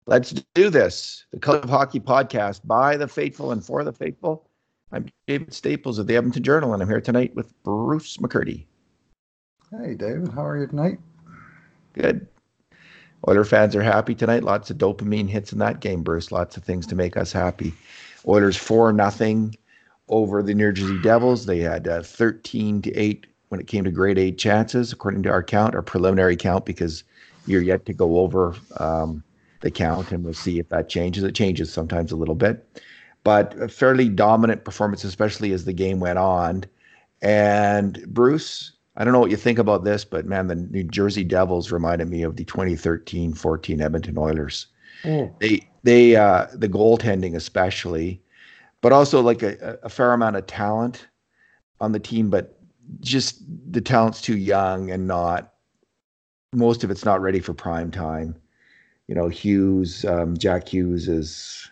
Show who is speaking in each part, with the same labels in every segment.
Speaker 1: Let's do this. The Cult of Hockey podcast by the faithful and for the faithful. I'm David Staples of the Edmonton Journal, and I'm here tonight with Bruce McCurdy.
Speaker 2: Hey, David. How are you tonight?
Speaker 1: Good. Oiler fans are happy tonight. Lots of dopamine hits in that game, Bruce. Lots of things to make us happy. Oilers 4-0 over the New Jersey Devils. They had 13-8 when it came to grade 8 chances, according to our count, our preliminary count, because you're yet to go over the count, and we'll see if that changes. It changes sometimes a little bit, but a fairly dominant performance, especially as the game went on. And Bruce, I don't know what you think about this, but man, the New Jersey Devils reminded me of the 2013-14 Edmonton Oilers.
Speaker 2: Oh.
Speaker 1: The goaltending especially, but also like a fair amount of talent on the team, but just the talent's too young and most of it's not ready for prime time. You know, Jack Hughes is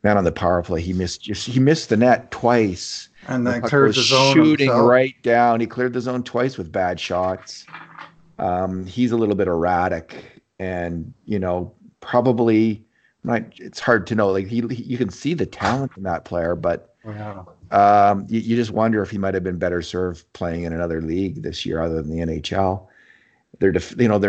Speaker 1: man on the power play. He missed the net twice.
Speaker 2: And then cleared the zone
Speaker 1: shooting
Speaker 2: himself.
Speaker 1: Right down. He cleared the zone twice with bad shots. He's a little bit erratic, and probably not. It's hard to know. Like you can see the talent in that player, but you just wonder if he might have been better served playing in another league this year other than the NHL. Their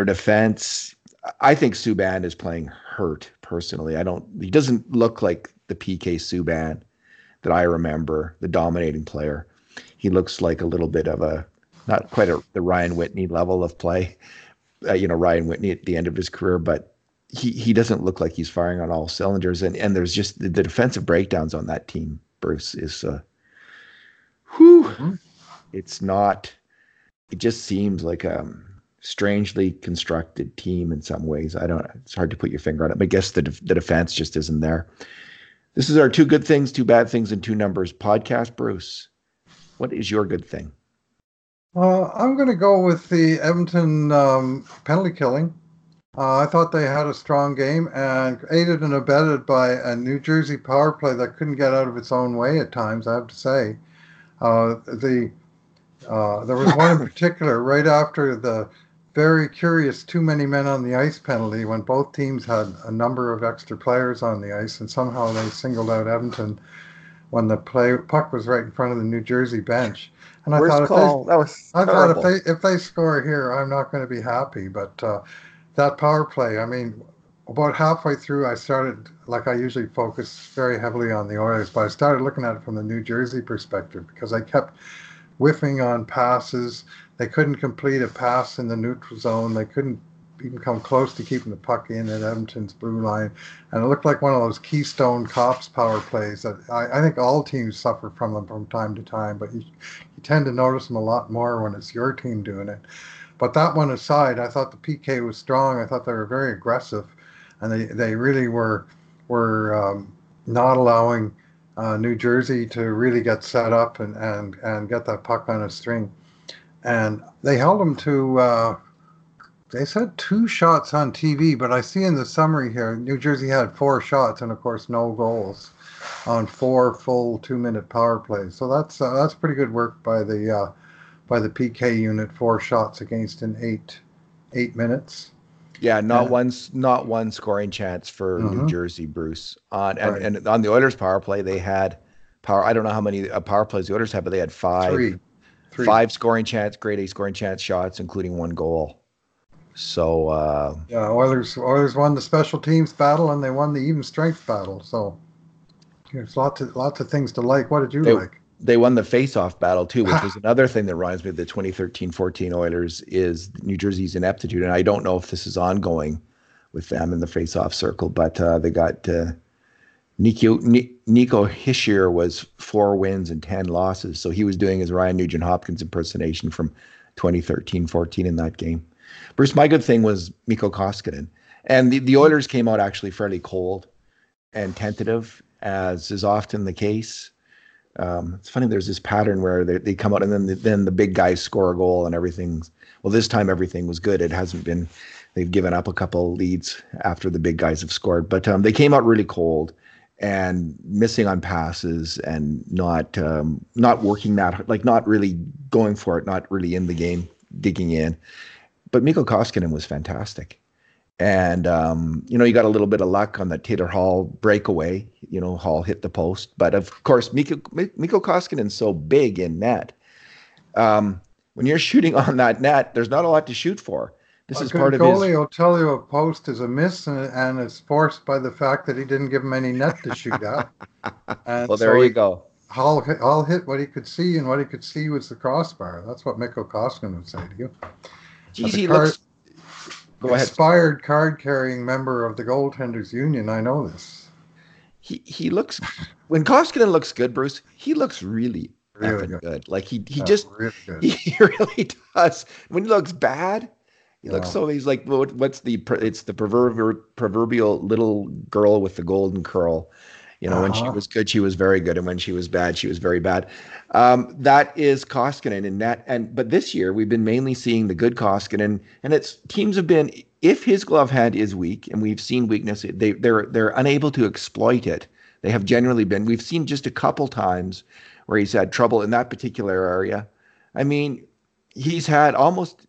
Speaker 1: defense. I think Subban is playing hurt personally. He doesn't look like the PK Subban that I remember, the dominating player. He looks like a little bit of not quite the Ryan Whitney level of play. Ryan Whitney at the end of his career, but he doesn't look like he's firing on all cylinders. And there's just the defensive breakdowns on that team, Bruce, is It's not. It just seems like strangely constructed team in some ways. It's hard to put your finger on it, but I guess the defense just isn't there. This is our 2 good things, 2 bad things, and 2 numbers podcast. Bruce, what is your good thing?
Speaker 2: I'm going to go with the Edmonton penalty killing. I thought they had a strong game and aided and abetted by a New Jersey power play that couldn't get out of its own way at times, I have to say. There was one in particular right after the very curious too many men on the ice penalty when both teams had a number of extra players on the ice, and somehow they singled out Edmonton when the puck was right in front of the New Jersey bench. And I thought if they score here, I'm not going to be happy. But that power play, I mean, about halfway through, I started, like I usually focus very heavily on the Oilers, but I started looking at it from the New Jersey perspective because I kept whiffing on passes. They couldn't complete a pass in the neutral zone. They couldn't even come close to keeping the puck in at Edmonton's blue line. And it looked like one of those Keystone Cops power plays that I think all teams suffer from them from time to time, but you tend to notice them a lot more when it's your team doing it. But that one aside, I thought the PK was strong. I thought they were very aggressive, and they really were not allowing New Jersey to really get set up and get that puck on a string. And they held them to, they said 2 shots on TV, but I see in the summary here, New Jersey had 4 shots and, of course, no goals on 4 full 2-minute power plays. So that's pretty good work by the PK unit, 4 shots against in 8 minutes.
Speaker 1: Yeah, not one scoring chance for New Jersey, Bruce. And on the Oilers power play, they had power. I don't know how many power plays the Oilers had, but they had 5.
Speaker 2: 3.
Speaker 1: 5 scoring chance, grade A scoring chance shots, including 1 goal. So
Speaker 2: Oilers won the special teams battle and they won the even strength battle. So there's lots of things to like. What did you like?
Speaker 1: They won the face-off battle too, which was another thing that reminds me of the 2013-14 Oilers is New Jersey's ineptitude, and I don't know if this is ongoing with them in the face-off circle, but they got Nico Hischier was 4 wins and 10 losses. So he was doing his Ryan Nugent-Hopkins impersonation from 2013-14 in that game. Bruce, my good thing was Mikko Koskinen. And the Oilers came out actually fairly cold and tentative, as is often the case. It's funny, there's this pattern where they come out and then the big guys score a goal and everything's, well, this time everything was good. It hasn't been, they've given up a couple leads after the big guys have scored. But they came out really cold and missing on passes and not working that, like not really going for it, not really in the game, digging in. But Mikko Koskinen was fantastic. And, you got a little bit of luck on the Taylor Hall breakaway. Hall hit the post. But of course, Mikko Koskinen's so big in net. When you're shooting on that net, there's not a lot to shoot for. This
Speaker 2: A
Speaker 1: is
Speaker 2: good
Speaker 1: part of his.
Speaker 2: goalie will tell you a post is a miss, and it's forced by the fact that he didn't give him any net to shoot at. And
Speaker 1: Well, there
Speaker 2: so
Speaker 1: you go.
Speaker 2: Hall hit what he could see, and what he could see was the crossbar. That's what Mikko Koskinen would say to you.
Speaker 1: Geez,
Speaker 2: As a
Speaker 1: he looks. Go ahead.
Speaker 2: expired card-carrying member of the Goaltenders Union, I know this.
Speaker 1: He looks. When Koskinen looks good, Bruce, he looks really effing good. Like he just
Speaker 2: really good.
Speaker 1: he really does. When he looks bad, he looks
Speaker 2: Yeah.
Speaker 1: so. He's like, it's the proverbial little girl with the golden curl. When she was good, she was very good, and when she was bad, she was very bad. That is Koskinen in that. But this year we've been mainly seeing the good Koskinen, and it's teams have been, if his glove hand is weak, and we've seen weakness, they're unable to exploit it. They have generally been. We've seen just a couple times where he's had trouble in that particular area. I mean, he's had almost.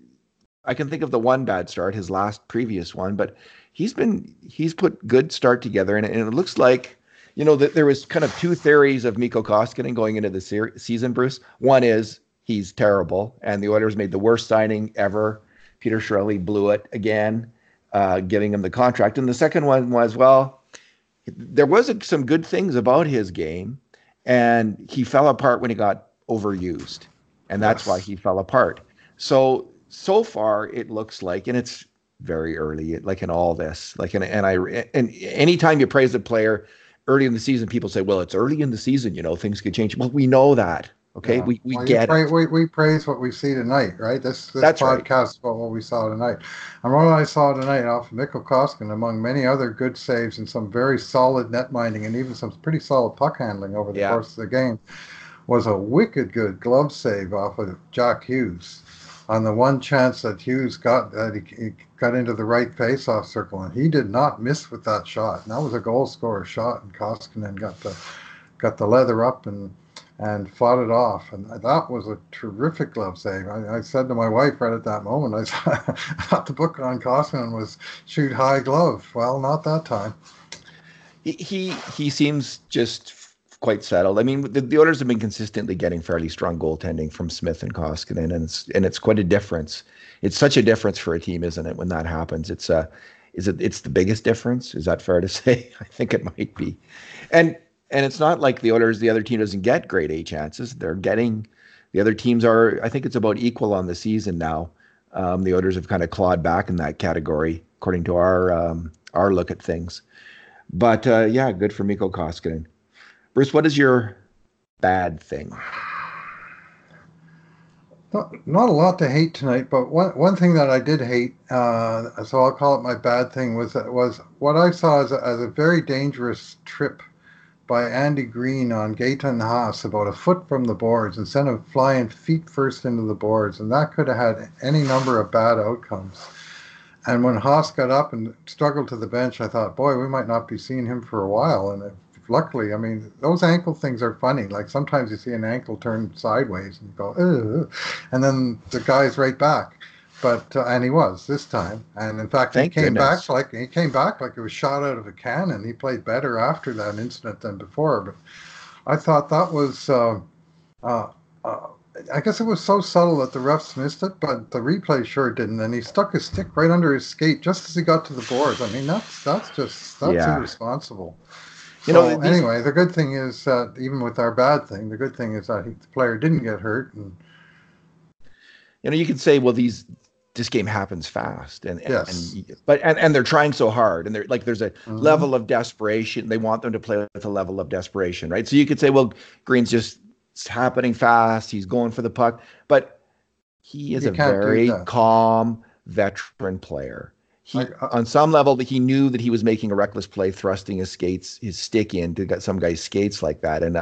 Speaker 1: I can think of the one bad start, his last previous one, but he's put good start together, and it looks like. That there was kind of two theories of Mikko Koskinen going into the season, Bruce. One is he's terrible, and the Oilers made the worst signing ever. Peter Chiarelli blew it again, giving him the contract. And the second one was, well, there was some good things about his game, and he fell apart when he got overused, and that's why he fell apart. So far, it looks like, and it's very early, like in all this, like and anytime you praise a player early in the season, people say, well, it's early in the season, things could change. Well, we know that. Okay.
Speaker 2: Yeah.
Speaker 1: We get it.
Speaker 2: We praise what we see tonight, right? This
Speaker 1: That's
Speaker 2: podcast
Speaker 1: right.
Speaker 2: is about what we saw tonight. And what I saw tonight off of Mikko Koskinen, among many other good saves and some very solid net minding and even some pretty solid puck handling over the course of the game, was a wicked good glove save off of Jack Hughes on the one chance that Hughes got he got into the right face-off circle, and he did not miss with that shot. And that was a goal scorer shot, and Koskinen got the leather up and fought it off, and that was a terrific glove save. I said to my wife right at that moment, I thought the book on Koskinen was shoot high glove. Well, not that time.
Speaker 1: He seems just quite settled. I mean, the Oilers have been consistently getting fairly strong goaltending from Smith and Koskinen, and it's quite a difference. It's such a difference for a team, isn't it, when that happens? It's the biggest difference. Is that fair to say? I think it might be. And it's not like the Oilers, the other team doesn't get grade A chances. They're getting, the other teams are, I think it's about equal on the season now. The Oilers have kind of clawed back in that category, according to our look at things. But yeah, good for Mikko Koskinen. Bruce, what is your bad thing?
Speaker 2: Not a lot to hate tonight, but one thing that I did hate, so I'll call it my bad thing, was what I saw as a very dangerous trip by Andy Green on Gaetan Haas about a foot from the boards instead of flying feet first into the boards, and that could have had any number of bad outcomes. And when Haas got up and struggled to the bench, I thought, boy, we might not be seeing him for a while. And luckily, I mean, those ankle things are funny. Like sometimes you see an ankle turn sideways and you go, ugh, and then the guy's right back. But and he was this time, and in fact, he came back like it was shot out of a cannon. He played better after that incident than before. But I thought that was, I guess it was so subtle that the refs missed it, but the replay sure didn't. And he stuck his stick right under his skate just as he got to the boards. I mean, that's irresponsible. Anyway, the good thing is that even with our bad thing, the good thing is that the player didn't get hurt. And
Speaker 1: you can say, well, this game happens fast, and they're trying so hard, and they're like, there's a level of desperation. They want them to play with a level of desperation, right? So you could say, well, Green's just, it's happening fast. He's going for the puck, but he is a very calm veteran player. On some level, that he knew that he was making a reckless play, thrusting his stick in to get some guy's skates like that. And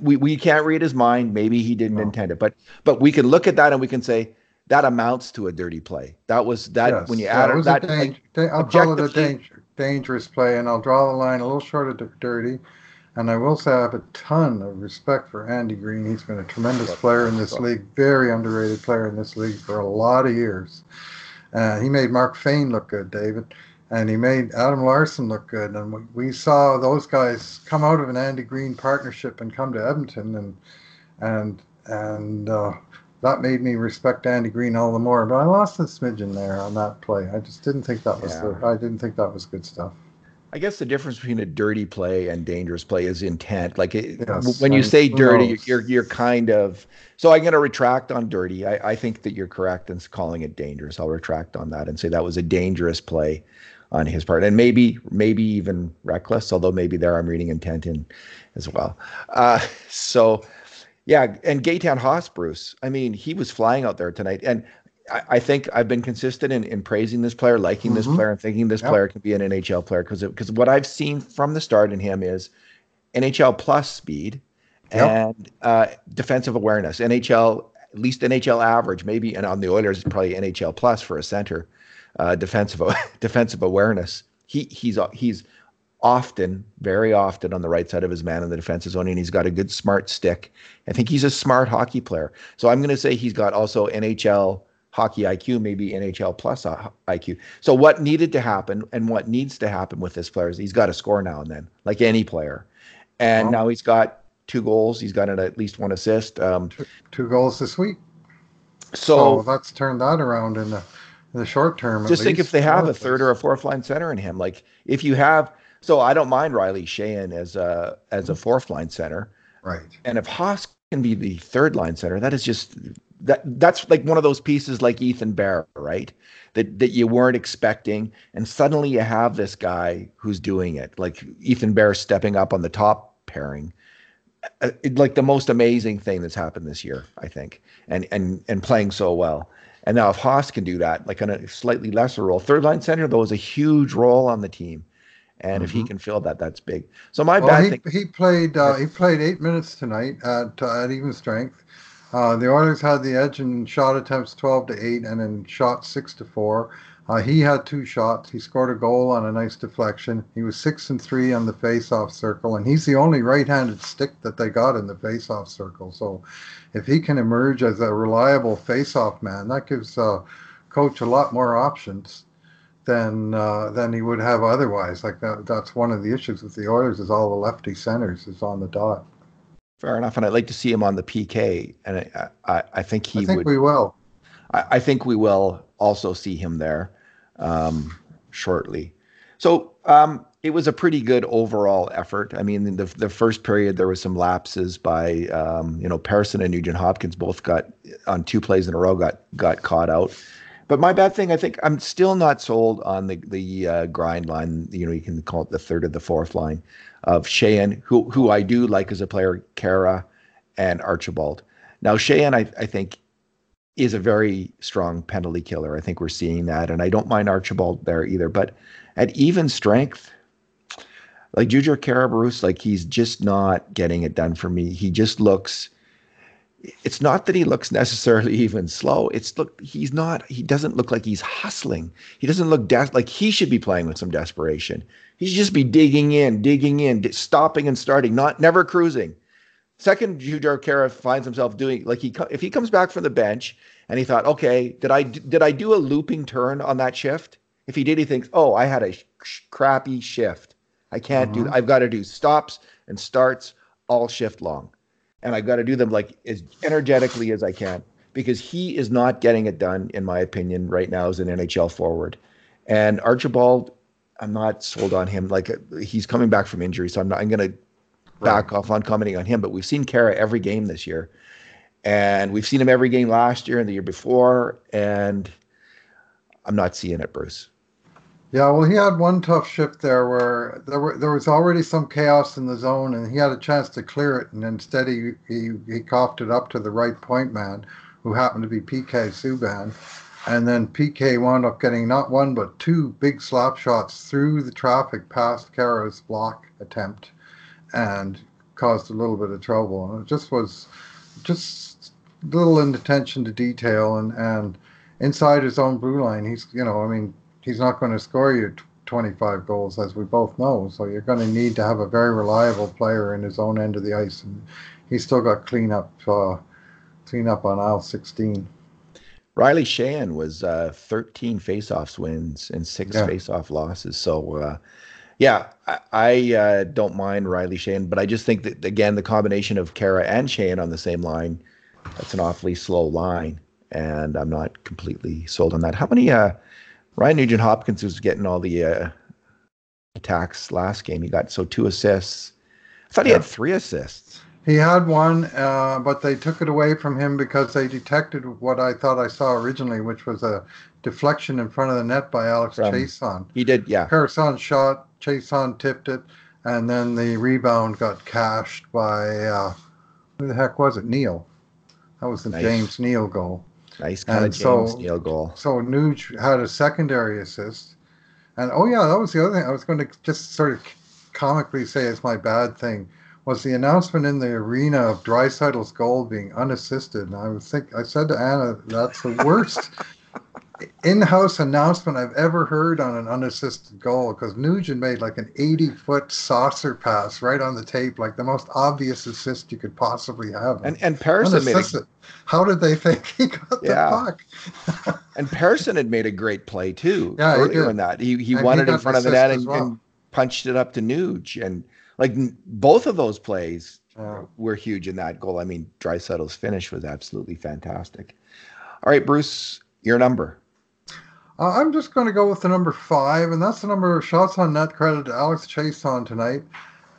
Speaker 1: we can't read his mind. Maybe he didn't intend it, but we can look at that and we can say that amounts to a dirty play. That was that. Yes, when you add that,
Speaker 2: I'll call it a dangerous play, and I'll draw the line a little short of dirty. And I will say I have a ton of respect for Andy Green. He's been a tremendous player in this league, very underrated player in this league for a lot of years. He made Mark Fane look good, David, and he made Adam Larson look good. And we saw those guys come out of an Andy Green partnership and come to Edmonton, and that made me respect Andy Green all the more. But I lost a smidgen there on that play. I just didn't think that was
Speaker 1: Yeah.
Speaker 2: I didn't think that was good stuff.
Speaker 1: I guess the difference between a dirty play and dangerous play is intent. Like
Speaker 2: Yes,
Speaker 1: when you
Speaker 2: and
Speaker 1: say
Speaker 2: who
Speaker 1: dirty,
Speaker 2: knows?
Speaker 1: you're kind of. So I'm going to retract on dirty. I think that you're correct in calling it dangerous. I'll retract on that and say that was a dangerous play on his part, and maybe even reckless. Although maybe there I'm reading intent in as well. So yeah, and Gaetan Haas, Bruce. I mean, he was flying out there tonight, and I think I've been consistent in praising this player, liking this
Speaker 2: Mm-hmm.
Speaker 1: player, and thinking this
Speaker 2: Yep.
Speaker 1: player can be an NHL player because what I've seen from the start in him is NHL plus speed
Speaker 2: Yep.
Speaker 1: and defensive awareness. NHL, at least NHL average, maybe, and on the Oilers, it's probably NHL plus for a center. Defensive defensive awareness. He's often, very often on the right side of his man in the defensive zone, and he's got a good smart stick. I think he's a smart hockey player. So I'm going to say he's got also NHL hockey IQ, maybe NHL plus IQ. So what needed to happen and what needs to happen with this player is he's got to score now and then, like any player. And
Speaker 2: Well,
Speaker 1: now he's got 2 goals. He's got at least 1 assist.
Speaker 2: two goals this week. So
Speaker 1: So
Speaker 2: that's turned that around in the short term, at
Speaker 1: just think if
Speaker 2: least.
Speaker 1: they
Speaker 2: In
Speaker 1: have
Speaker 2: other
Speaker 1: a third or
Speaker 2: place.
Speaker 1: a fourth line center in him, like if you have, so I don't mind Riley Sheahan as a fourth line center.
Speaker 2: Right.
Speaker 1: And if Haas can be the third line center, that is just that's like one of those pieces like Ethan Bear, right? That you weren't expecting, and suddenly you have this guy who's doing it, like Ethan Bear stepping up on the top pairing, like the most amazing thing that's happened this year, I think, and playing so well. And now if Haas can do that, like on a slightly lesser role, third line center though is a huge role on the team, and if he
Speaker 2: Mm-hmm.
Speaker 1: can fill that, that's big. So my
Speaker 2: Well,
Speaker 1: bad thing.
Speaker 2: he played 8 minutes tonight at even strength. The Oilers had the edge in shot attempts 12-8, and in shot 6-4. He had two shots. He scored a goal on a nice deflection. He was 6-3 on the face-off circle, and he's the only right-handed stick that they got in the face-off circle. So, if he can emerge as a reliable face-off man, that gives coach a lot more options than he would have otherwise. Like that's one of the issues with the Oilers is all the lefty centers is on the dot.
Speaker 1: Fair enough, and I'd like to see him on the PK, and I think
Speaker 2: I
Speaker 1: he
Speaker 2: think
Speaker 1: would.
Speaker 2: we will.
Speaker 1: I think we will also see him there shortly. So it was a pretty good overall effort. I mean, the first period there was some lapses by Persson and Nugent Hopkins both got on 2 plays in a row got caught out. But my bad thing, I think I'm still not sold on the grind line. You can call it the third or the fourth line of Sheahan, who I do like as a player, Kara and Archibald. Now Sheahan, I think is a very strong penalty killer. I think we're seeing that, and I don't mind Archibald there either. But at even strength, like Jujhar Karabarus, like he's just not getting it done for me. He just looks. It's not that he looks necessarily even slow. He's not. He doesn't look like he's hustling. He doesn't look like he should be playing with some desperation. He should just be digging in, stopping and starting, not never cruising. Second, Jujhar Kara finds himself doing like if he comes back from the bench and he thought, okay, did I do a looping turn on that shift? If he did, he thinks, oh, I had a crappy shift. I can't do that.
Speaker 2: Hmm.
Speaker 1: I've got to do stops and starts all shift long, and I've got to do them like as energetically as I can because he is not getting it done, in my opinion, right now as an NHL forward. And Archibald, I'm not sold on him. Like he's coming back from injury, so I'm going to
Speaker 2: Right.
Speaker 1: back off on commenting on him, but we've seen Kara every game this year, and we've seen him every game last year and the year before, and I'm not seeing it, Bruce.
Speaker 2: Yeah, well, he had one tough shift there where there was already some chaos in the zone, and he had a chance to clear it, and instead he coughed it up to the right point man, who happened to be PK Subban, and then PK wound up getting not one but two big slap shots through the traffic past Kara's block attempt, and caused a little bit of trouble. And it just was just little inattention to detail, and inside his own blue line, I mean, he's not going to score you 25 goals, as we both know. So you're going to need to have a very reliable player in his own end of the ice, and he's still got clean up on aisle 16.
Speaker 1: Riley Sheahan was 13 faceoffs wins and 6
Speaker 2: Yeah.
Speaker 1: faceoff losses. So yeah, I don't mind Riley Sheahan, but I just think that again the combination of Kara and Sheahan on the same line, that's an awfully slow line, and I'm not completely sold on that. How many Ryan Nugent Hopkins was getting all the attacks last game? He got 2 assists. I thought he had 3 assists.
Speaker 2: He had one, but they took it away from him because they detected what I thought I saw originally, which was a deflection in front of the net by Alex Chason.
Speaker 1: He did, yeah.
Speaker 2: Carson shot, Chason tipped it, and then the rebound got cashed by, who the heck was it? Neal. That was the James Neal goal.
Speaker 1: Nice kind of James Neal goal.
Speaker 2: So Nuge had a secondary assist. And, that was the other thing. I was going to just sort of comically say it's my bad thing. Was the announcement in the arena of Draisaitl's goal being unassisted. And I said to Anna, that's the worst in-house announcement I've ever heard on an unassisted goal, because Nugent made like an 80-foot saucer pass right on the tape, like the most obvious assist you could possibly have.
Speaker 1: And Persson made
Speaker 2: how did they think he got the puck?
Speaker 1: And Persson had made a great play too.
Speaker 2: Yeah,
Speaker 1: earlier in that. He won it in front of the net and punched it up to Nuge. And like both of those plays were huge in that goal. I mean, Draisaitl's finish was absolutely fantastic. All right, Bruce, your number.
Speaker 2: I'm just going to go with the number 5, and that's the number of shots on net credit to Alex Chason tonight.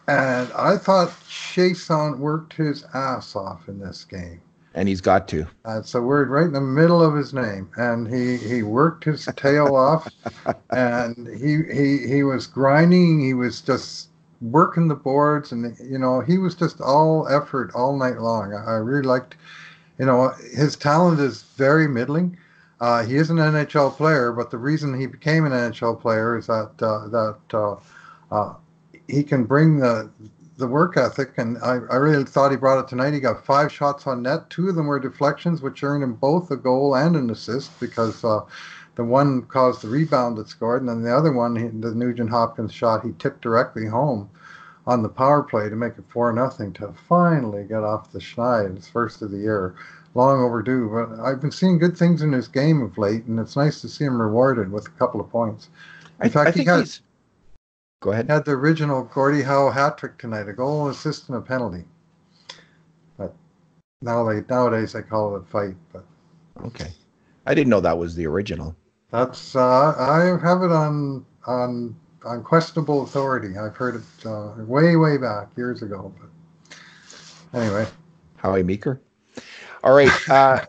Speaker 2: And I thought Chason worked his ass off in this game.
Speaker 1: And he's got to.
Speaker 2: That's a word right in the middle of his name. And he worked his tail off, and he was grinding. He was just working the boards, and he was just all effort all night long. I really liked, his talent is very middling. He is an NHL player, but the reason he became an NHL player is that he can bring the work ethic, and I really thought he brought it tonight. He got 5 shots on net. 2 of them were deflections, which earned him both a goal and an assist, because the one caused the rebound that scored, and then the other one, the Nugent Hopkins shot, he tipped directly home on the power play to make it 4-0 to finally get off the schneid. His first of the year. Long overdue, but I've been seeing good things in his game of late, and it's nice to see him rewarded with a couple of points. In fact,
Speaker 1: Go ahead.
Speaker 2: He had the original Gordie Howe hat trick tonight, a goal, an assist, and a penalty. But nowadays they call it a fight. But
Speaker 1: okay, I didn't know that was the original.
Speaker 2: That's I have it on questionable authority. I've heard it way back years ago. But anyway,
Speaker 1: Howie Meeker. All right,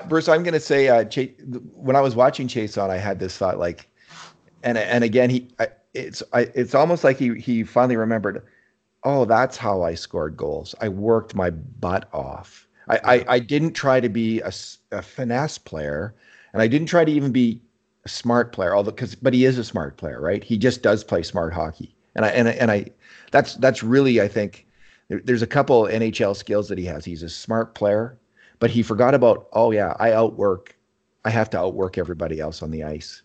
Speaker 1: Bruce, I'm going to say when I was watching Chason, I had this thought, like, and again, it's almost like he finally remembered, oh, that's how I scored goals. I worked my butt off. I didn't try to be a finesse player, and I didn't try to even be a smart player, but he is a smart player, right? He just does play smart hockey, and that's really, I think, there's a couple NHL skills that he has. He's a smart player. But he forgot about, I have to outwork everybody else on the ice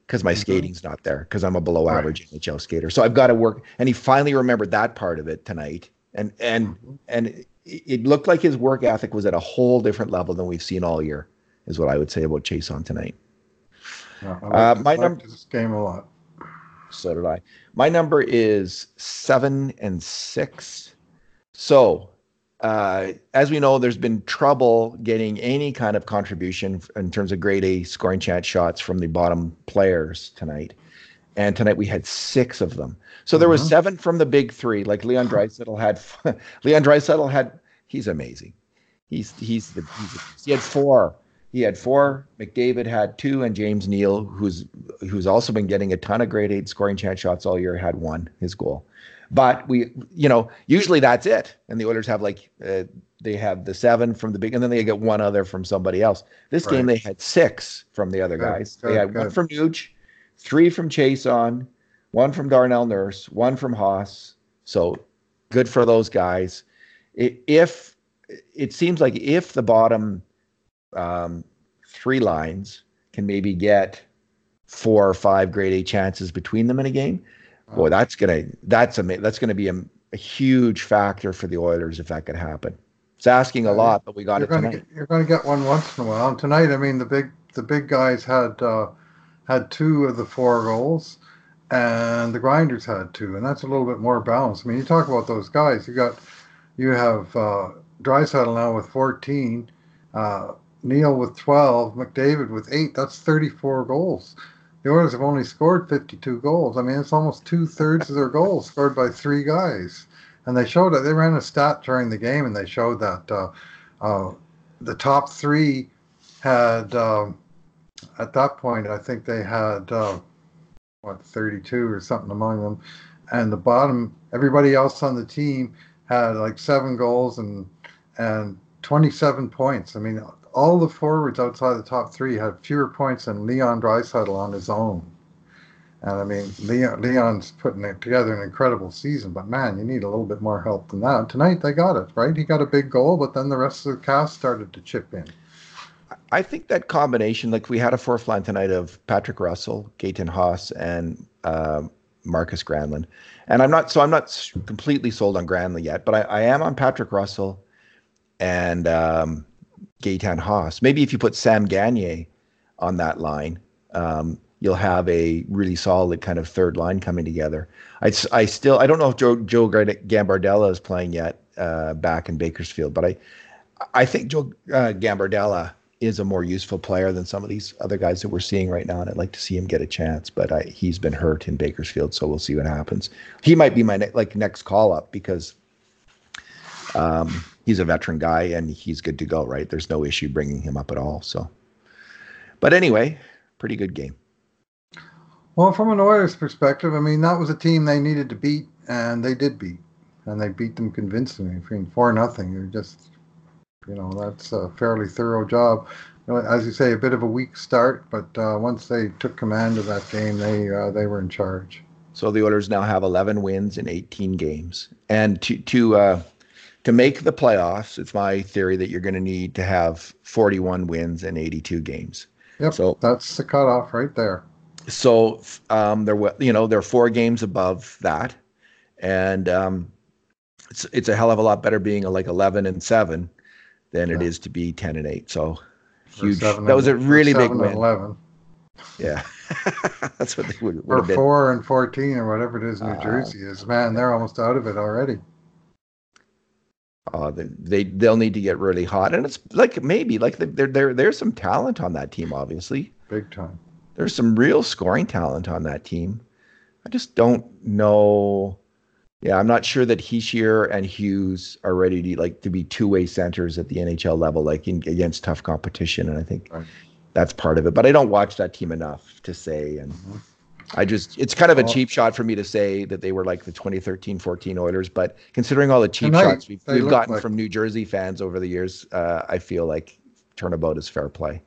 Speaker 1: because my skating's not there, because I'm a below average NHL skater. So I've got to work. And he finally remembered that part of it tonight. And it looked like his work ethic was at a whole different level than we've seen all year, is what I would say about Chason tonight.
Speaker 2: I liked this game a lot.
Speaker 1: So did I. My number is 7 and 6. So, as we know, there's been trouble getting any kind of contribution in terms of grade A scoring chance shots from the bottom players tonight. And tonight we had 6 of them. So there was 7 from the big 3, like Leon Draisaitl had. He's amazing. He had 4. He had 4. McDavid had 2, and James Neal, who's also been getting a ton of grade 8 scoring chance shots all year, had 1, his goal. But usually that's it. And the Oilers have they have the 7 from the big, and then they get 1 other from somebody else. This game, they had 6 from the other guys. They had 1 from Nuge, 3 from Chason, 1 from Darnell Nurse, 1 from Haas. So good for those guys. If it seems like if the bottom 3 lines can maybe get 4 or 5 grade A chances between them in a game, boy, that's gonna be a huge factor for the Oilers if that could happen. It's asking a lot, but we got it tonight.
Speaker 2: You're going to get one once in a while. And tonight, I mean, the big guys had two of the four goals, and the grinders had two, and that's a little bit more balanced. I mean, you talk about those guys. You have Draisaitl now with 14, Neal with 12, McDavid with 8. That's 34 goals. The Oilers have only scored 52 goals. I mean, it's almost 2/3 of their goals scored by three guys. And they showed it. They ran a stat during the game, and they showed that the top three had, at that point, I think they had, 32 or something among them. And the bottom, everybody else on the team had like 7 goals and 27 points. I mean, all the forwards outside the top three had fewer points than Leon Draisaitl on his own. And I mean, Leon's putting together an incredible season, but man, you need a little bit more help than that. Tonight they got it, right? He got a big goal, but then the rest of the cast started to chip in.
Speaker 1: I think that combination, like we had a fourth line tonight of Patrick Russell, Gaetan Haas, and Marcus Granlund. And I'm not completely sold on Granlund yet, but I am on Patrick Russell and Gaetan Haas. Maybe if you put Sam Gagner on that line, you'll have a really solid kind of third line coming together. I don't know if Joe Gambardella is playing yet back in Bakersfield, but I think Joe Gambardella is a more useful player than some of these other guys that we're seeing right now, and I'd like to see him get a chance, but he's been hurt in Bakersfield, so we'll see what happens. He might be my next call up because he's a veteran guy and he's good to go, right? There's no issue bringing him up at all. So, but anyway, pretty good game.
Speaker 2: Well, from an Oilers perspective, I mean, that was a team they needed to beat, and they did beat, and they beat them convincingly. I mean, 4-0. You're just, that's a fairly thorough job. As you say, a bit of a weak start, but once they took command of that game, they were in charge.
Speaker 1: So the Oilers now have 11 wins in 18 games, and to make the playoffs, it's my theory that you're going to need to have 41 wins in 82 games.
Speaker 2: Yep, so that's the cutoff right there.
Speaker 1: So they're 4 games above that, and it's a hell of a lot better being like 11-7 than it is to be 10-8. So huge. That was a really big win.
Speaker 2: 11.
Speaker 1: Yeah, that's what they would
Speaker 2: or
Speaker 1: have been.
Speaker 2: 4-14 or whatever it is. New Jersey is, man. They're almost out of it already.
Speaker 1: They'll need to get really hot, and it's like maybe like there's some talent on that team, obviously,
Speaker 2: big time.
Speaker 1: There's some real scoring talent on that team. I just don't know. Yeah, I'm not sure that Hischier and Hughes are ready to be two-way centers at the NHL level, against tough competition, and I think that's part of it. But I don't watch that team enough to say, and it's kind of a cheap shot for me to say that they were like the 2013-14 Oilers, but considering all the cheap shots we've gotten from New Jersey fans over the years, I feel like turnabout is fair play.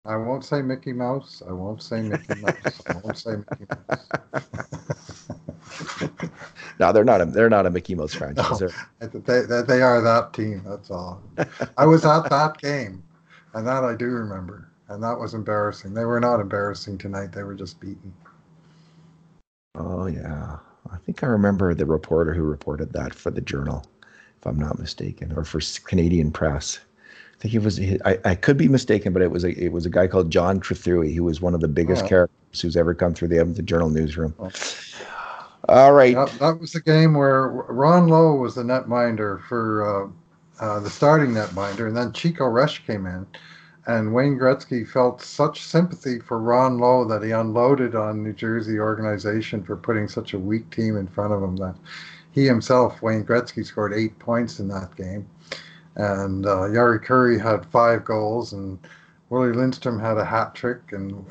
Speaker 2: I won't say Mickey Mouse. I won't say Mickey Mouse.
Speaker 1: No, they're not a Mickey Mouse franchise.
Speaker 2: No, they are that team. That's all. I was at that game, and that I do remember, and that was embarrassing. They were not embarrassing tonight. They were just beaten.
Speaker 1: Oh yeah, I think I remember the reporter who reported that for the Journal, if I'm not mistaken, or for Canadian Press. I think it was. I could be mistaken, but it was a guy called John Trethewey, who was one of the biggest characters who's ever come through the Edmonton Journal newsroom. All right.
Speaker 2: That was the game where Ron Lowe was the netminder for the starting netminder, and then Chico Resch came in, and Wayne Gretzky felt such sympathy for Ron Lowe that he unloaded on New Jersey organization for putting such a weak team in front of him that he himself, Wayne Gretzky, scored 8 points in that game. And Jari Kurri had 5 goals, and Willie Lindstrom had a hat trick, and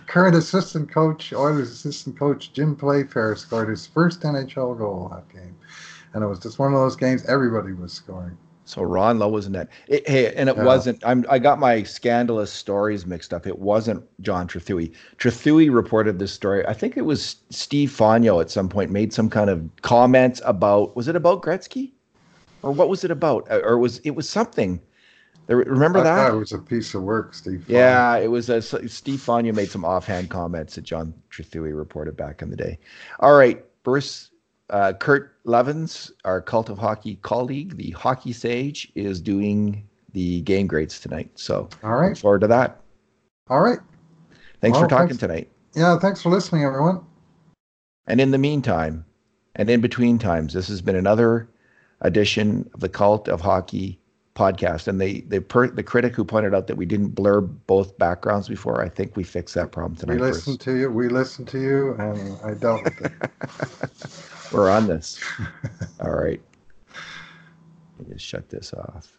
Speaker 2: current assistant coach, Oilers assistant coach Jim Playfair scored his first NHL goal that game. And it was just one of those games everybody was scoring.
Speaker 1: So Ron Lowe was in that. It wasn't. I got my scandalous stories mixed up. It wasn't John Trethewey. Trethewey reported this story. I think it was Steve Fogno at some point made some kind of comments about. Was it about Gretzky, or what was it about? Or it was something. Remember that?
Speaker 2: It was a piece of work, Steve Fogno.
Speaker 1: Yeah, it was. Steve Fogno made some offhand comments that John Trethewey reported back in the day. All right, Bruce. Kurt Levens, our Cult of Hockey colleague, the hockey sage, is doing the game grades tonight. So
Speaker 2: All right.
Speaker 1: look forward to that.
Speaker 2: All right.
Speaker 1: Thanks for talking tonight.
Speaker 2: Yeah, thanks for listening, everyone.
Speaker 1: And in the meantime, and in between times, this has been another edition of the Cult of Hockey podcast. And the critic who pointed out that we didn't blur both backgrounds before, I think we fixed that problem tonight.
Speaker 2: We listened to you, and I dealt with it.
Speaker 1: We're on this. All right. Let me just shut this off.